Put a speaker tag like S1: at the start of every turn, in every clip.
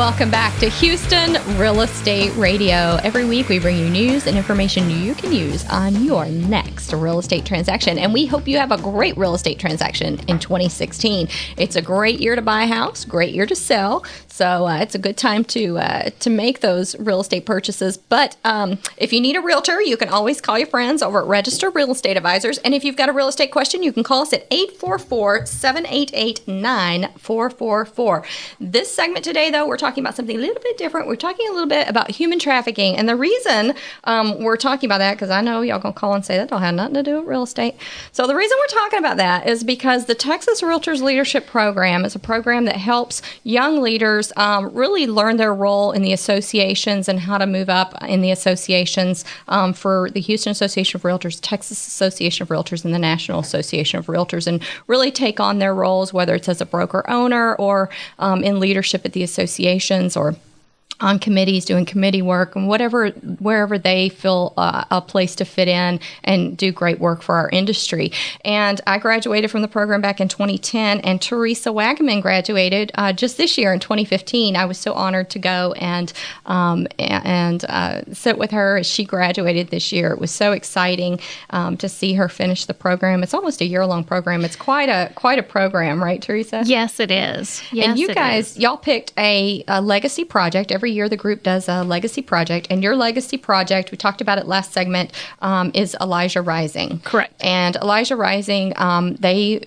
S1: Welcome back to Houston Real Estate Radio. Every week we bring you news and information you can use on your next real estate transaction. And we hope you have a great real estate transaction in 2016. It's a great year to buy a house, great year to sell. So it's a good time to make those real estate purchases. But if you need a realtor, you can always call your friends over at Register Real Estate Advisors. And if you've got a real estate question, you can call us at 844-788-9444. This segment today, though, we're talking about something a little bit different. We're talking a little bit about human trafficking. And the reason we're talking about that, because I know y'all going to call and say that don't have nothing to do with real estate. So the reason we're talking about that is because the Texas Realtors Leadership Program is a program that helps young leaders really learn their role in the associations and how to move up in the associations for the Houston Association of Realtors, Texas Association of Realtors, and the National Association of Realtors, and really take on their roles, whether it's as a broker owner or in leadership at the associations or on committees, doing committee work, and wherever they feel a place to fit in and do great work for our industry. And I graduated from the program back in 2010, and Teresa Wagaman graduated just this year in 2015. I was so honored to go and sit with her as she graduated this year. It was so exciting to see her finish the program. It's almost a year-long program. It's quite a program, right, Teresa?
S2: Yes, it is. Yes,
S1: and you guys, y'all picked a legacy project. Every year the group does a legacy project, and your legacy project, we talked about it last segment, is Elijah Rising.
S2: Correct.
S1: And Elijah Rising, they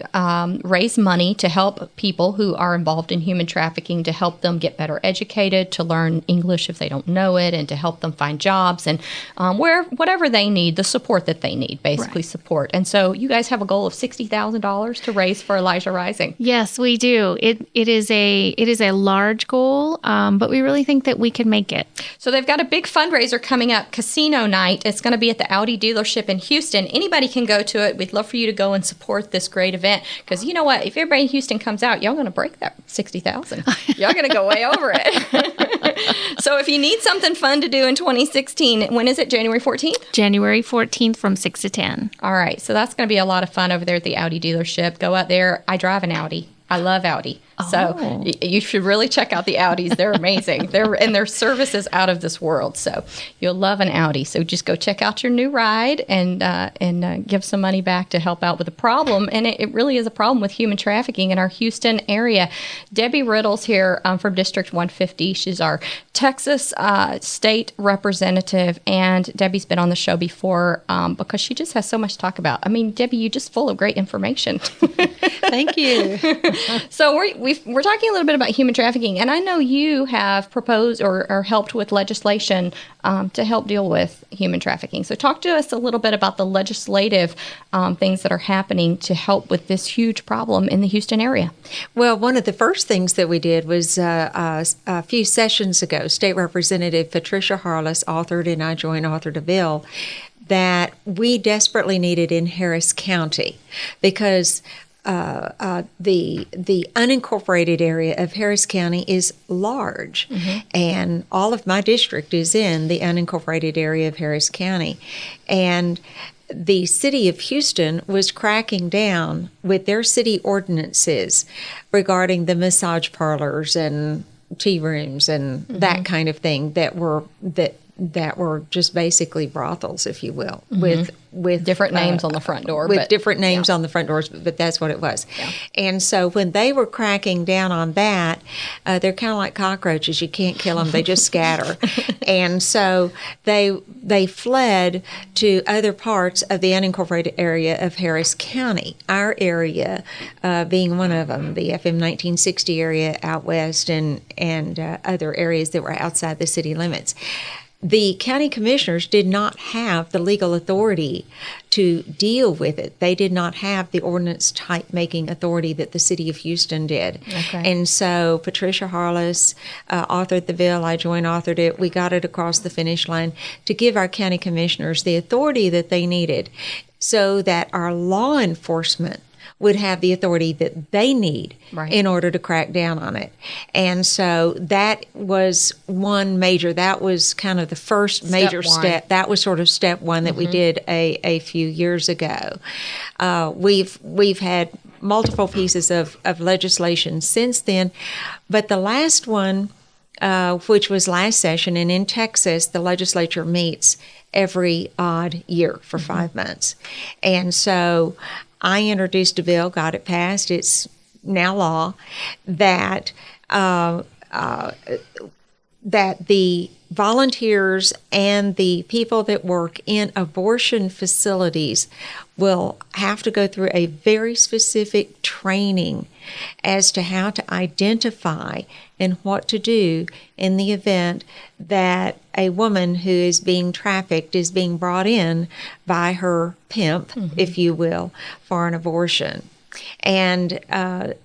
S1: raise money to help people who are involved in human trafficking, to help them get better educated, to learn English if they don't know it, and to help them find jobs and whatever they need, the support that they need, basically. Right. Support. And so you guys have a goal of $60,000 to raise for Elijah Rising.
S2: Yes, we do. It is a large goal, but we really think that we can make it.
S1: So they've got a big fundraiser coming up, Casino Night. It's going to be at the Audi dealership in Houston. Anybody can go to it. We'd love for you to go and support this great event, because you know what? If everybody in Houston comes out, y'all going to break that $60,000. Y'all going to go way over it. So if you need something fun to do in 2016, when is it? January 14th?
S2: January 14th from 6 to 10.
S1: All right. So that's going to be a lot of fun over there at the Audi dealership. Go out there. I drive an Audi. I love Audi. So you should really check out the Audis. They're amazing. Their service is out of this world. So you'll love an Audi. So just go check out your new ride and give some money back to help out with the problem. And it really is a problem with human trafficking in our Houston area. Debbie Riddle's here from District 150. She's our Texas state representative. And Debbie's been on the show before because she just has so much to talk about. I mean, Debbie, you're just full of great information.
S3: Thank you.
S1: So we're talking a little bit about human trafficking, and I know you have proposed or helped with legislation to help deal with human trafficking. So talk to us a little bit about the legislative things that are happening to help with this huge problem in the Houston area.
S3: Well, one of the first things that we did was a few sessions ago, State Representative Patricia Harless authored, and I joint authored a bill that we desperately needed in Harris County, because the unincorporated area of Harris County is large, and all of my district is in the unincorporated area of Harris County. And the city of Houston was cracking down with their city ordinances regarding the massage parlors and tea rooms and that kind of thing that were just basically brothels, if you will, with
S1: different names on the front door.
S3: With different names on the front doors, but that's what it was. Yeah. And so when they were cracking down on that, they're kind of like cockroaches. You can't kill them; they just scatter. And so they fled to other parts of the unincorporated area of Harris County. Our area being one of them, the FM 1960 area out west, and other areas that were outside the city limits. The county commissioners did not have the legal authority to deal with it. They did not have the ordinance type making authority that the city of Houston did. Okay. And so Patricia Harless authored the bill. I joint authored it. We got it across the finish line to give our county commissioners the authority that they needed so that our law enforcement would have the authority that they need in order to crack down on it. And so that was that was kind of the first major step. That was sort of step one that we did a few years ago. We've had multiple pieces of legislation since then, but the last one which was last session. And in Texas, the legislature meets every odd year for 5 months. And so I introduced a bill, got it passed. It's now law that that the volunteers and the people that work in abortion facilities will have to go through a very specific training as to how to identify and what to do in the event that a woman who is being trafficked is being brought in by her pimp, if you will, for an abortion. And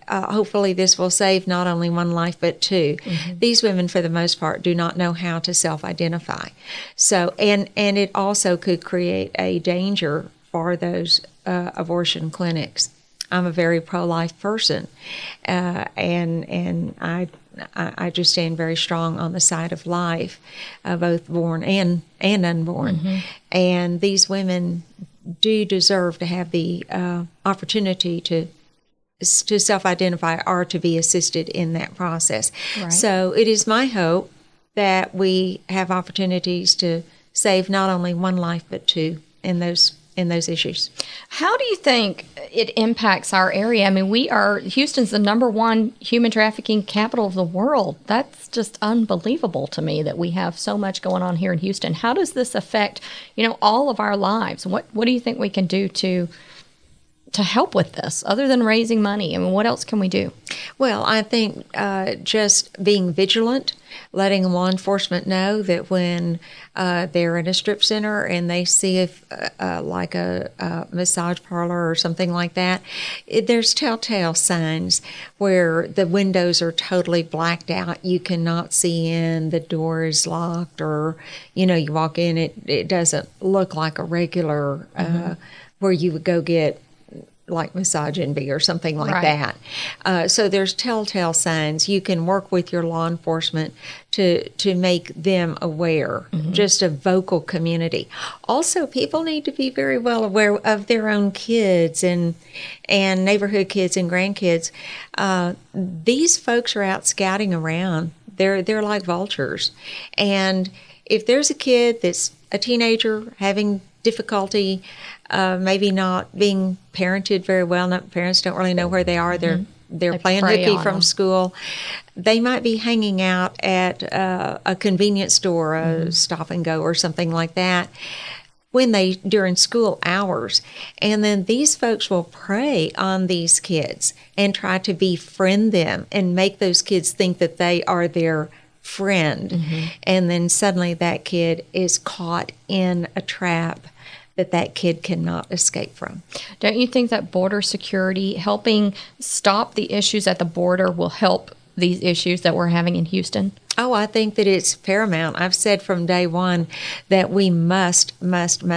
S3: hopefully this will save not only one life but two. These women, for the most part, do not know how to self-identify. So, and it also could create a danger for those abortion clinics. I'm a very pro-life person, and I just stand very strong on the side of life, both born and unborn. And these women do deserve to have the opportunity to self-identify or to be assisted in that process. Right. So it is my hope that we have opportunities to save not only one life but two in those issues.
S1: How do you think it impacts our area? I mean, Houston's the #1 human trafficking capital of the world. That's just unbelievable to me that we have so much going on here in Houston. How does this affect, all of our lives? What do you think we can do to help with this other than raising money? I mean, what else can we do?
S3: Well, I think just being vigilant, letting law enforcement know that when they're in a strip center and they see like a massage parlor or something like that, there's telltale signs where the windows are totally blacked out. You cannot see in, the door is locked, or, you walk in, it doesn't look like a regular where you would go get like massage envy or something like that. So there's telltale signs. You can work with your law enforcement to make them aware, just a vocal community. Also, people need to be very well aware of their own kids and neighborhood kids and grandkids. These folks are out scouting around. They're like vultures. And if there's a kid that's a teenager having difficulty, maybe not being parented very well. Parents don't really know where they are. They're playing hooky from school. They might be hanging out at a convenience store, a stop and go or something like that during school hours. And then these folks will prey on these kids and try to befriend them and make those kids think that they are their friend. And then suddenly that kid is caught in a trap that kid cannot escape from.
S1: Don't you think that border security, helping stop the issues at the border, will help these issues that we're having in Houston?
S3: Oh, I think that it's paramount. I've said from day one that we must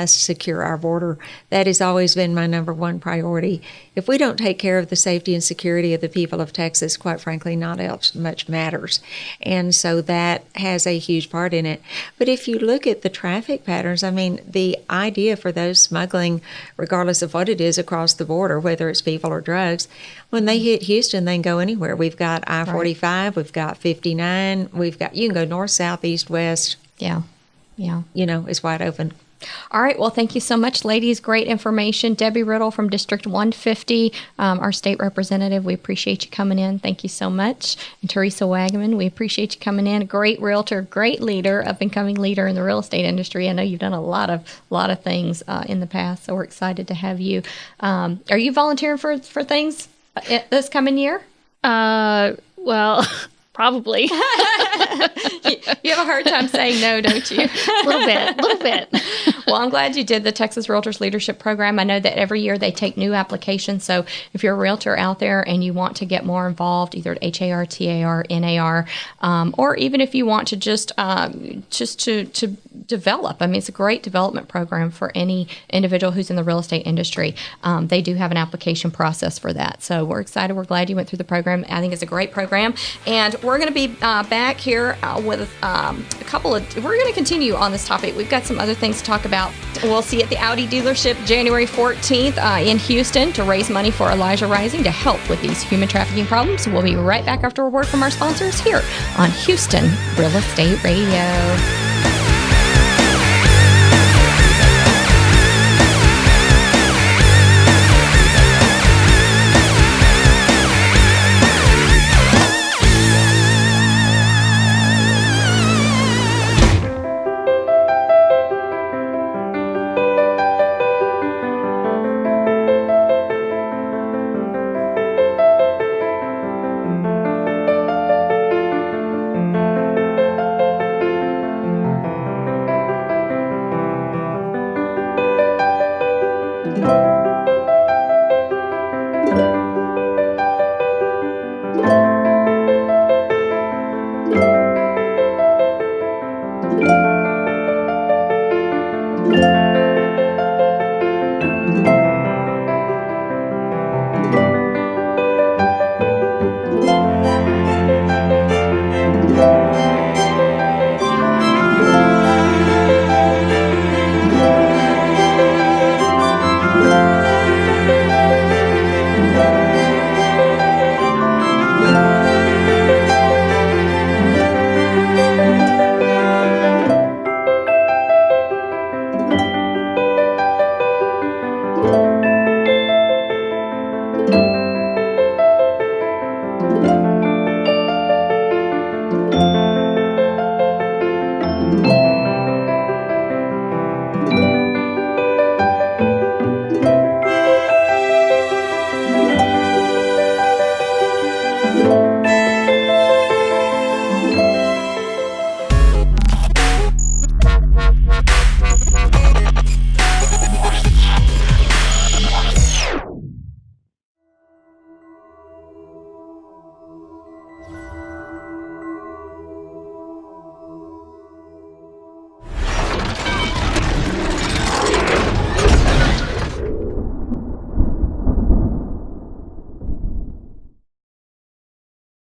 S3: secure our border. That has always been my #1 priority. If we don't take care of the safety and security of the people of Texas, quite frankly, not else much matters. And so that has a huge part in it. But if you look at the traffic patterns, I mean, the idea for those smuggling, regardless of what it is across the border, whether it's people or drugs, when they hit Houston, they can go anywhere. We've got I-45, we've got 59, you can go north, south, east, west.
S1: Yeah.
S3: It's wide open.
S1: All right. Well, thank you so much, ladies. Great information. Debbie Riddle from District 150, our state representative. We appreciate you coming in. Thank you so much. And Teresa Wagaman, we appreciate you coming in. A great realtor, great leader, up-and-coming leader in the real estate industry. I know you've done a lot of things in the past, so we're excited to have you. Are you volunteering for things this coming year?
S2: Well, probably.
S1: You have a hard time saying no, don't you?
S2: A little bit.
S1: Well, I'm glad you did the Texas Realtors Leadership Program. I know that every year they take new applications. So if you're a realtor out there and you want to get more involved, either at HAR, TAR, NAR, or even if you want to just to develop. I mean, it's a great development program for any individual who's in the real estate industry. They do have an application process for that. So we're excited. We're glad you went through the program. I think it's a great program. And we're going to be back here with we're going to continue on this topic. We've got some other things to talk about. We'll see you at the Audi dealership January 14th in Houston to raise money for Elijah Rising to help with these human trafficking problems. We'll be right back after a word from our sponsors here on Houston Real Estate Radio.